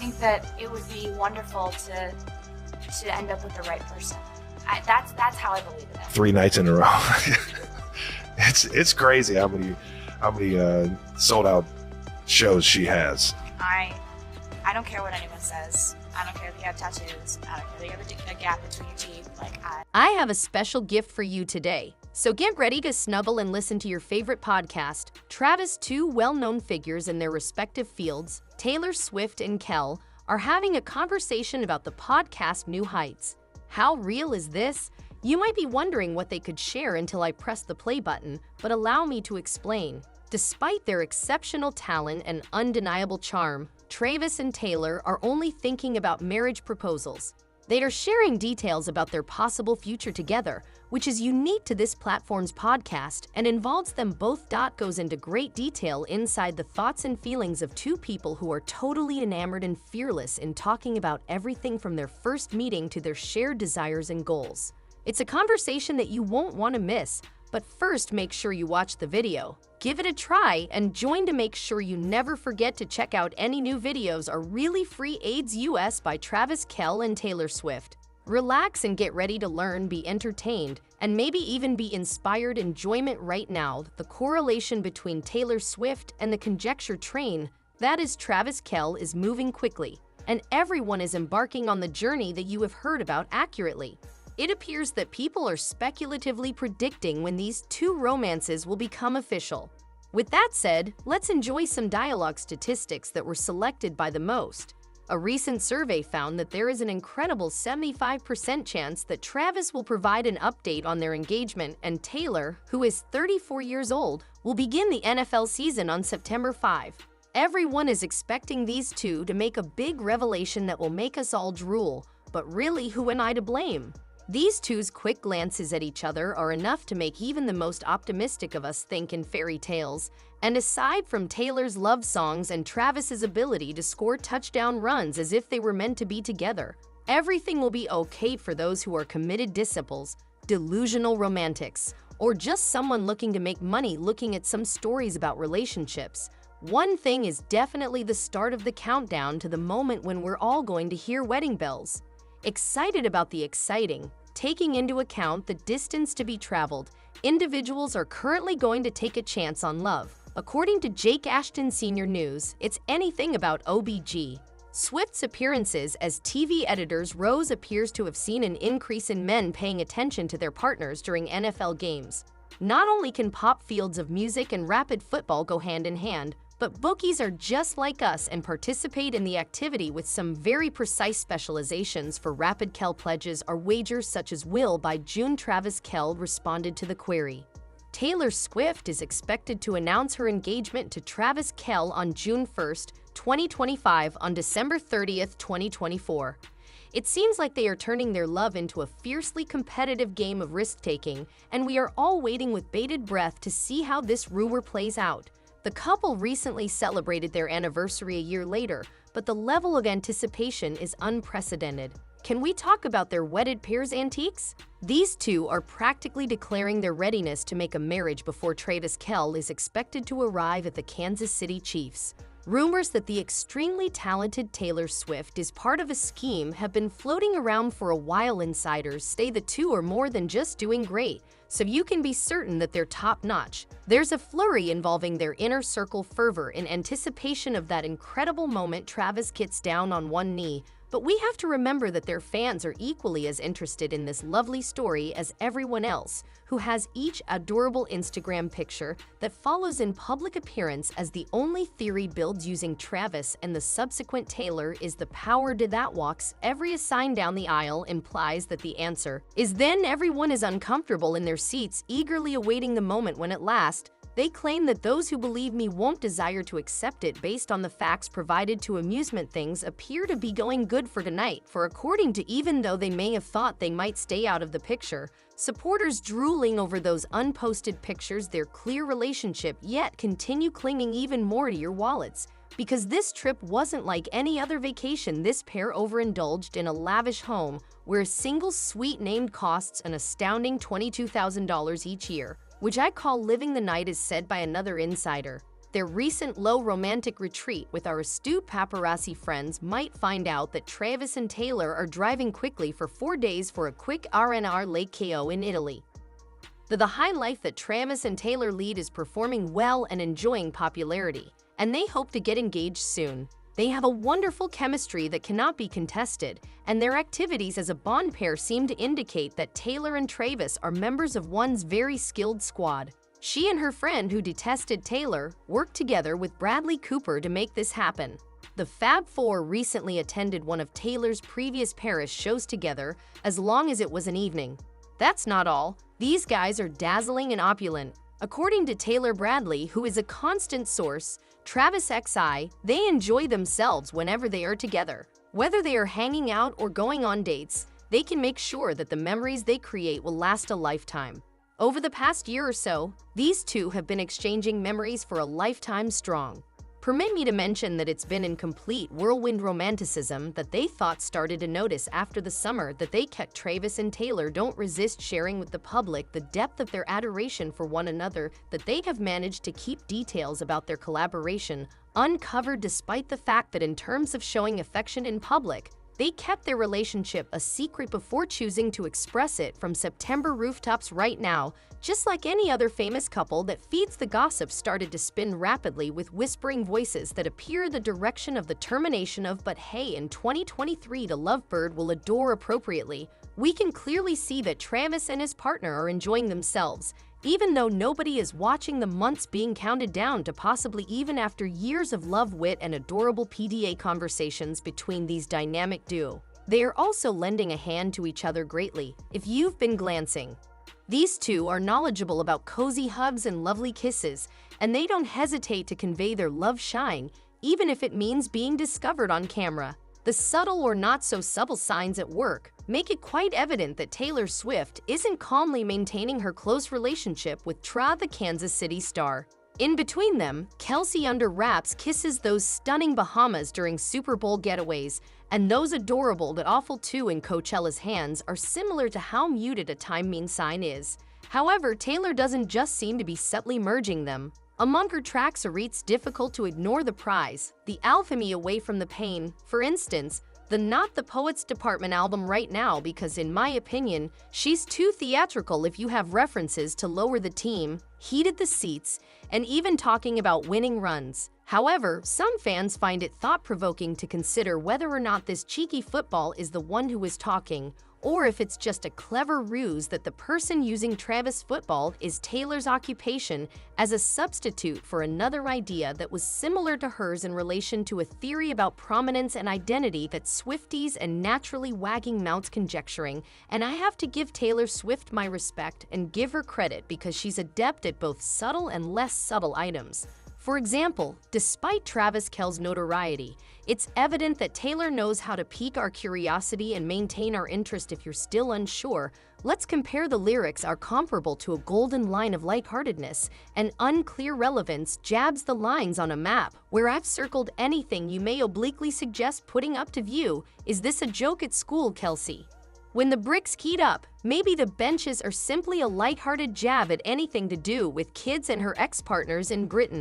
think that it would be wonderful to end up with the right person. That's how I believe in it. 3 nights in a row. It's crazy how many sold out shows she has. I don't care what anyone says. I don't care if you have tattoos. I don't care if you have a gap between your teeth. I have a special gift for you today. So get ready to snuggle and listen to your favorite podcast. Travis, two well-known figures in their respective fields, Taylor Swift and Kel, are having a conversation about the podcast New Heights. How real is this? You might be wondering what they could share until I press the play button, but allow me to explain. Despite their exceptional talent and undeniable charm, Travis and Taylor are only thinking about marriage proposals. They are sharing details about their possible future together, which is unique to this platform's podcast and involves them both. Goes into great detail inside the thoughts and feelings of two people who are totally enamored and fearless in talking about everything from their first meeting to their shared desires and goals. It's a conversation that you won't want to miss, but first make sure you watch the video. Give it a try and join to make sure you never forget to check out any new videos are really free. AIDS US by Travis, Kel, and Taylor Swift. Relax and get ready to learn, be entertained, and maybe even be inspired. Enjoyment right now. The correlation between Taylor Swift and the conjecture train, that is Travis Kel, is moving quickly, and everyone is embarking on the journey that you have heard about accurately. It appears that people are speculatively predicting when these two romances will become official. With that said, let's enjoy some dialogue statistics that were selected by the most. A recent survey found that there is an incredible 75% chance that Travis will provide an update on their engagement, and Taylor, who is 34 years old, will begin the NFL season on September 5. Everyone is expecting these two to make a big revelation that will make us all drool, but really, who am I to blame? These two's quick glances at each other are enough to make even the most optimistic of us think in fairy tales. And aside from Taylor's love songs and Travis's ability to score touchdown runs as if they were meant to be together, everything will be okay for those who are committed disciples, delusional romantics, or just someone looking to make money looking at some stories about relationships. One thing is definitely the start of the countdown to the moment when we're all going to hear wedding bells. Excited about the exciting, taking into account the distance to be traveled, individuals are currently going to take a chance on love. According to Jake Ashton Senior News, it's anything about OBG. Swift's appearances as TV editors. Rose appears to have seen an increase in men paying attention to their partners during NFL games. Not only can pop fields of music and rapid football go hand in hand, but bookies are just like us and participate in the activity with some very precise specializations for rapid. Kel pledges are wagers such as will by June. Travis Kel responded to the query. Taylor Swift is expected to announce her engagement to Travis Kel on June 1, 2025 on December 30, 2024. It seems like they are turning their love into a fiercely competitive game of risk-taking, and we are all waiting with bated breath to see how this rumor plays out. The couple recently celebrated their anniversary a year later, but the level of anticipation is unprecedented. Can we talk about their wedded pair's antiques? These two are practically declaring their readiness to make a marriage before Travis Kel is expected to arrive at the Kansas City Chiefs. Rumors that the extremely talented Taylor Swift is part of a scheme have been floating around for a while. Insiders say the two are more than just doing great, so you can be certain that they're top-notch. There's a flurry involving their inner circle fervor in anticipation of that incredible moment. Travis gets down on one knee, but we have to remember that their fans are equally as interested in this lovely story as everyone else, who has each adorable Instagram picture that follows in public appearance. As the only theory builds using Travis and the subsequent Taylor is the power to that walks every sign down the aisle implies that the answer is then. Everyone is uncomfortable in their seats, eagerly awaiting the moment when at last, they claim that those who believe me won't desire to accept it based on the facts provided to amusement. Things appear to be going good for tonight, for according to even though they may have thought they might stay out of the picture, supporters drooling over those unposted pictures, their clear relationship, yet continue clinging even more to your wallets. Because this trip wasn't like any other vacation, this pair overindulged in a lavish home where a single suite named costs an astounding $22,000 each year, which I call living the night, is said by another insider. Their recent low romantic retreat with our astute paparazzi friends might find out that Travis and Taylor are driving quickly for 4 days for a quick R&R Lake Kao in Italy. The high life that Travis and Taylor lead is performing well and enjoying popularity, and they hope to get engaged soon. They have a wonderful chemistry that cannot be contested, and their activities as a bond pair seem to indicate that Taylor and Travis are members of one's very skilled squad. She and her friend who detested Taylor worked together with Bradley Cooper to make this happen. The Fab Four recently attended one of Taylor's previous Paris shows together, as long as it was an evening. That's not all. These guys are dazzling and opulent. According to Taylor Bradley, who is a constant source, Travis XI, they enjoy themselves whenever they are together. Whether they are hanging out or going on dates, they can make sure that the memories they create will last a lifetime. Over the past year or so, these two have been exchanging memories for a lifetime strong. Permit me to mention that it's been in complete whirlwind romanticism that they thought started to notice after the summer that they kept. Travis and Taylor don't resist sharing with the public the depth of their adoration for one another, that they have managed to keep details about their collaboration uncovered despite the fact that in terms of showing affection in public, they kept their relationship a secret before choosing to express it from September rooftops right now. Just like any other famous couple that feeds the gossip started to spin rapidly with whispering voices that appear the direction of the termination of but hey, in 2023 the lovebird will adore appropriately. We can clearly see that Travis and his partner are enjoying themselves, even though nobody is watching the months being counted down to possibly even after years of love, wit, and adorable PDA conversations between these dynamic duo. They are also lending a hand to each other greatly. If you've been glancing, these two are knowledgeable about cozy hugs and lovely kisses, and they don't hesitate to convey their love shine, even if it means being discovered on camera. The subtle or not-so-subtle signs at work make it quite evident that Taylor Swift isn't calmly maintaining her close relationship with the Kansas City star. In between them, Kelce under wraps kisses those stunning Bahamas during Super Bowl getaways, and those adorable but awful two in Coachella's hands are similar to how muted a time mean sign is. However, Taylor doesn't just seem to be subtly merging them. Among her tracks it's difficult to ignore the prize, the alchemy away from the pain. For instance, the Not the Poets Department album right now, because in my opinion, she's too theatrical if you have references to Lower the Team, Heated the Seats, and even talking about winning runs. However, some fans find it thought-provoking to consider whether or not this cheeky football is the one who is talking, or if it's just a clever ruse that the person using Travis football is Taylor's occupation as a substitute for another idea that was similar to hers in relation to a theory about prominence and identity that Swifties and naturally wagging mouths conjecturing. And I have to give Taylor Swift my respect and give her credit because she's adept at both subtle and less subtle items. For example, despite Travis Kelce's notoriety, it's evident that Taylor knows how to pique our curiosity and maintain our interest. If you're still unsure, let's compare. The lyrics are comparable to a golden line of lightheartedness, and unclear relevance jabs the lines on a map, where I've circled anything you may obliquely suggest putting up to view. Is this a joke at school, Kelce? When the bricks keyed up, maybe the benches are simply a lighthearted jab at anything to do with kids and her ex-partners in Britain.